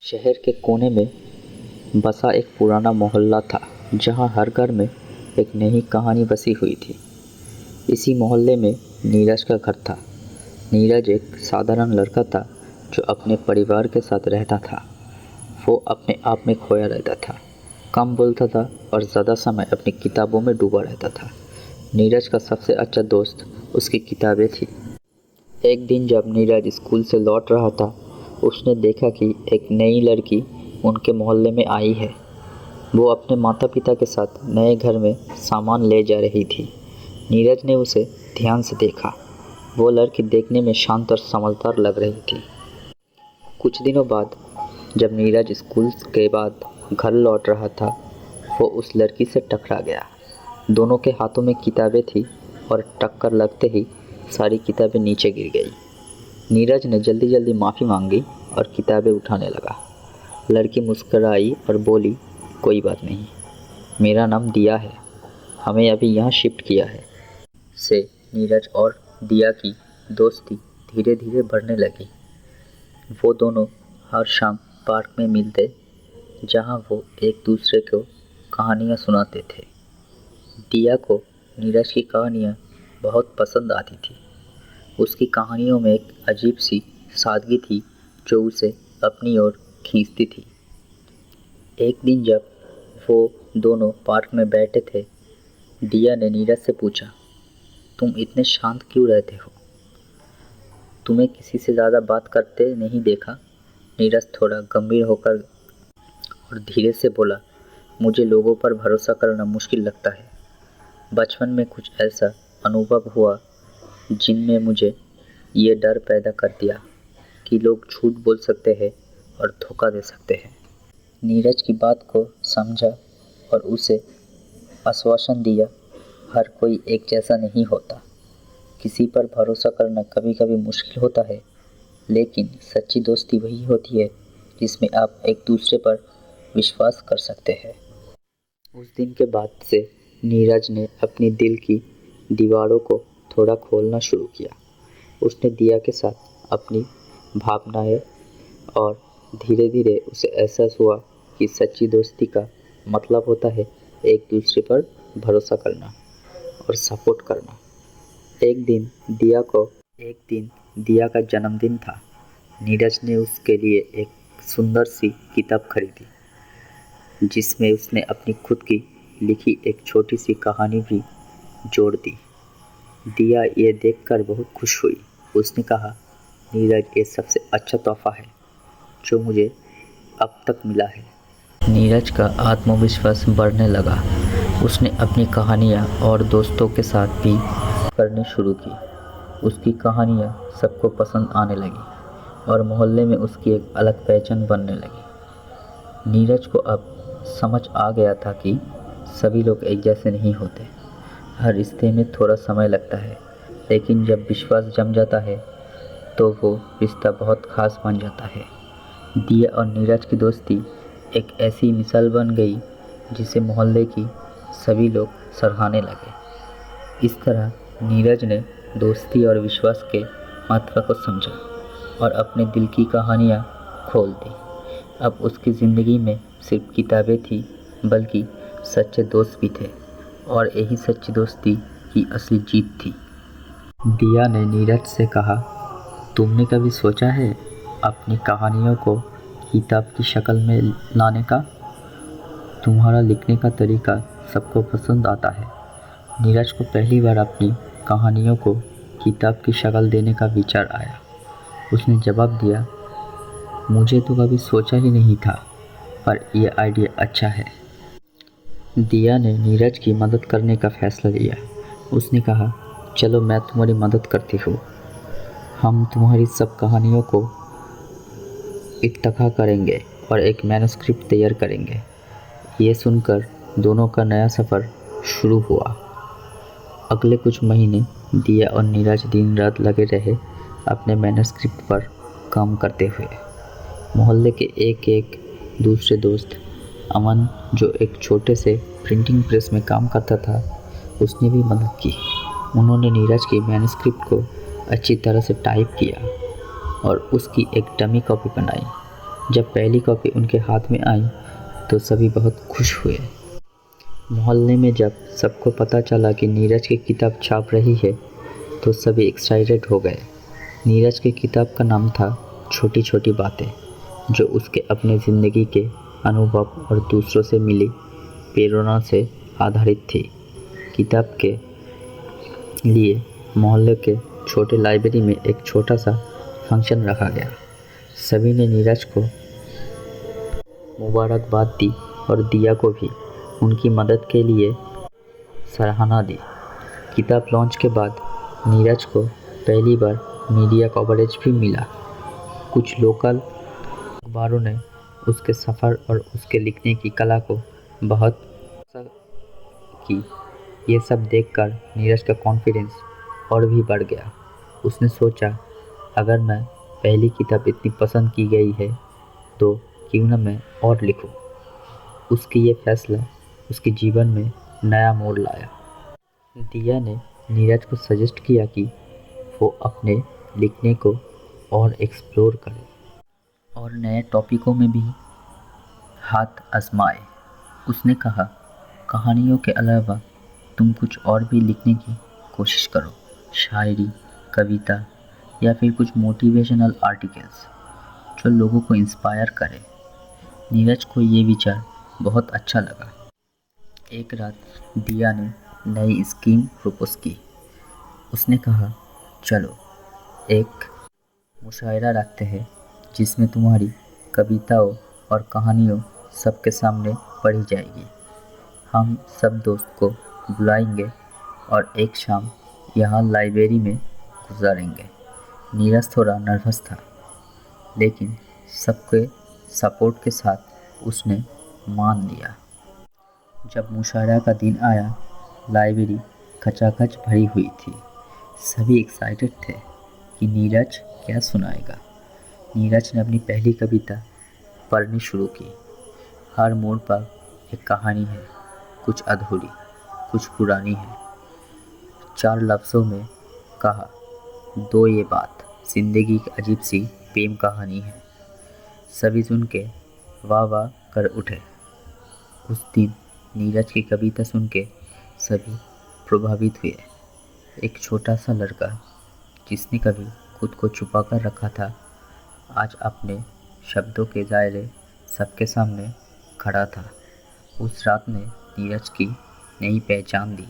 शहर के कोने में बसा एक पुराना मोहल्ला था जहाँ हर घर में एक नई कहानी बसी हुई थी। इसी मोहल्ले में नीरज का घर था। नीरज एक साधारण लड़का था जो अपने परिवार के साथ रहता था। वो अपने आप में खोया रहता था, कम बोलता था और ज़्यादा समय अपनी किताबों में डूबा रहता था। नीरज का सबसे अच्छा दोस्त उसकी किताबें थी। एक दिन जब नीरज स्कूल से लौट रहा था, उसने देखा कि एक नई लड़की उनके मोहल्ले में आई है। वो अपने माता पिता के साथ नए घर में सामान ले जा रही थी। नीरज ने उसे ध्यान से देखा। वो लड़की देखने में शांत और समझदार लग रही थी। कुछ दिनों बाद जब नीरज स्कूल के बाद घर लौट रहा था, वो उस लड़की से टकरा गया। दोनों के हाथों में किताबें थी और टक्कर लगते ही सारी किताबें नीचे गिर गई। नीरज ने जल्दी जल्दी माफ़ी मांगी और किताबें उठाने लगा। लड़की मुस्कुराई और बोली, कोई बात नहीं, मेरा नाम दिया है, हमें अभी यहाँ शिफ्ट किया है। से नीरज और दिया की दोस्ती धीरे धीरे बढ़ने लगी। वो दोनों हर शाम पार्क में मिलते, जहाँ वो एक दूसरे को कहानियाँ सुनाते थे। दिया को नीरज की कहानियाँ बहुत पसंद आती थी। उसकी कहानियों में एक अजीब सी सादगी थी जो उसे अपनी ओर खींचती थी। एक दिन जब वो दोनों पार्क में बैठे थे, दिया ने नीरज से पूछा, तुम इतने शांत क्यों रहते हो? तुम्हें किसी से ज़्यादा बात करते नहीं देखा। नीरज थोड़ा गंभीर होकर और धीरे से बोला, मुझे लोगों पर भरोसा करना मुश्किल लगता है। बचपन में कुछ ऐसा अनुभव हुआ जिनमें मुझे ये डर पैदा कर दिया कि लोग झूठ बोल सकते हैं और धोखा दे सकते हैं। नीरज की बात को समझा और उसे आश्वासन दिया, हर कोई एक जैसा नहीं होता। किसी पर भरोसा करना कभी कभी मुश्किल होता है, लेकिन सच्ची दोस्ती वही होती है जिसमें आप एक दूसरे पर विश्वास कर सकते हैं। उस दिन के बाद से नीरज ने अपनी दिल की दीवारों को थोड़ा खोलना शुरू किया। उसने दिया के साथ अपनी भावनाएं और धीरे धीरे उसे एहसास हुआ कि सच्ची दोस्ती का मतलब होता है एक दूसरे पर भरोसा करना और सपोर्ट करना। एक दिन दिया का जन्मदिन था। नीरज ने उसके लिए एक सुंदर सी किताब खरीदी जिसमें उसने अपनी खुद की लिखी एक छोटी सी कहानी भी जोड़ दी। दिया ये देखकर बहुत खुश हुई। उसने कहा, नीरज, ये सबसे अच्छा तोहफा है जो मुझे अब तक मिला है। नीरज का आत्मविश्वास बढ़ने लगा। उसने अपनी कहानियाँ और दोस्तों के साथ भी करनी शुरू की। उसकी कहानियाँ सबको पसंद आने लगी और मोहल्ले में उसकी एक अलग पहचान बनने लगी। नीरज को अब समझ आ गया था कि सभी लोग एक जैसे नहीं होते। हर रिश्ते में थोड़ा समय लगता है, लेकिन जब विश्वास जम जाता है तो वो रिश्ता बहुत खास बन जाता है। दिया और नीरज की दोस्ती एक ऐसी मिसाल बन गई जिसे मोहल्ले की सभी लोग सराहने लगे। इस तरह नीरज ने दोस्ती और विश्वास के महत्व को समझा और अपने दिल की कहानियाँ खोल दी। अब उसकी ज़िंदगी में सिर्फ किताबें थी, बल्कि सच्चे दोस्त भी थे, और यही सच्ची दोस्ती की असली जीत थी। दिया ने नीरज से कहा, तुमने कभी सोचा है अपनी कहानियों को किताब की शक्ल में लाने का? तुम्हारा लिखने का तरीका सबको पसंद आता है। नीरज को पहली बार अपनी कहानियों को किताब की शक्ल देने का विचार आया। उसने जवाब दिया, मुझे तो कभी सोचा ही नहीं था, पर यह आइडिया अच्छा है। दिया ने नीरज की मदद करने का फैसला लिया। उसने कहा, चलो मैं तुम्हारी मदद करती हूँ। हम तुम्हारी सब कहानियों को इकट्ठा करेंगे और एक मैन्युस्क्रिप्ट तैयार करेंगे। ये सुनकर दोनों का नया सफ़र शुरू हुआ। अगले कुछ महीने दिया और नीरज दिन रात लगे रहे अपने मैन्युस्क्रिप्ट पर काम करते हुए। मोहल्ले के एक दूसरे दोस्त अमन, जो एक छोटे से प्रिंटिंग प्रेस में काम करता था, उसने भी मदद की। उन्होंने नीरज की मैन्युस्क्रिप्ट को अच्छी तरह से टाइप किया और उसकी एक डमी कॉपी बनाई। जब पहली कॉपी उनके हाथ में आई तो सभी बहुत खुश हुए। मोहल्ले में जब सबको पता चला कि नीरज की किताब छाप रही है तो सभी एक्साइटेड हो गए। नीरज की किताब का नाम था छोटी छोटी बातें, जो उसके अपने ज़िंदगी के अनुभव और दूसरों से मिली प्रेरणा से आधारित थी। किताब के लिए मोहल्ले के छोटे लाइब्रेरी में एक छोटा सा फंक्शन रखा गया। सभी ने नीरज को मुबारकबाद दी और दिया को भी उनकी मदद के लिए सराहना दी। किताब लॉन्च के बाद नीरज को पहली बार मीडिया कवरेज भी मिला। कुछ लोकल अखबारों ने उसके सफ़र और उसके लिखने की कला को बहुत की। ये सब देखकर नीरज का कॉन्फिडेंस और भी बढ़ गया। उसने सोचा, अगर मैं पहली किताब इतनी पसंद की गई है तो क्यों न मैं और लिखूं। उसकी ये फैसला उसके जीवन में नया मोड़ लाया। दिया ने नीरज को सजेस्ट किया कि वो अपने लिखने को और एक्सप्लोर करे और नए टॉपिकों में भी हाथ आजमाए। उसने कहा, कहानियों के अलावा तुम कुछ और भी लिखने की कोशिश करो, शायरी, कविता या फिर कुछ मोटिवेशनल आर्टिकल्स जो लोगों को इंस्पायर करे। नीरज को ये विचार बहुत अच्छा लगा। एक रात दिया ने नई स्कीम प्रपोज की। उसने कहा, चलो एक मुशायरा रखते हैं जिसमें तुम्हारी कविताओं और कहानियों सबके सामने पढ़ी जाएगी। हम सब दोस्त को बुलाएंगे और एक शाम यहाँ लाइब्रेरी में गुजारेंगे। नीरज थोड़ा नर्वस था, लेकिन सबके सपोर्ट के साथ उसने मान लिया। जब मुशायरा का दिन आया, लाइब्रेरी खचाखच भरी हुई थी। सभी एक्साइटेड थे कि नीरज क्या सुनाएगा। नीरज ने अपनी पहली कविता पढ़नी शुरू की। हर मोड़ पर एक कहानी है, कुछ अधूरी, कुछ पुरानी है। 4 लफ्ज़ों में कहा, दो ये बात, जिंदगी की अजीब सी प्रेम कहानी है। सभी सुन के वाह वाह कर उठे। उस दिन नीरज की कविता सुन के सभी प्रभावित हुए। एक छोटा सा लड़का जिसने कभी खुद को छुपा कर रखा था, आज अपने शब्दों के दायरे सबके सामने खड़ा था। उस रात ने नीरज की नई पहचान दी।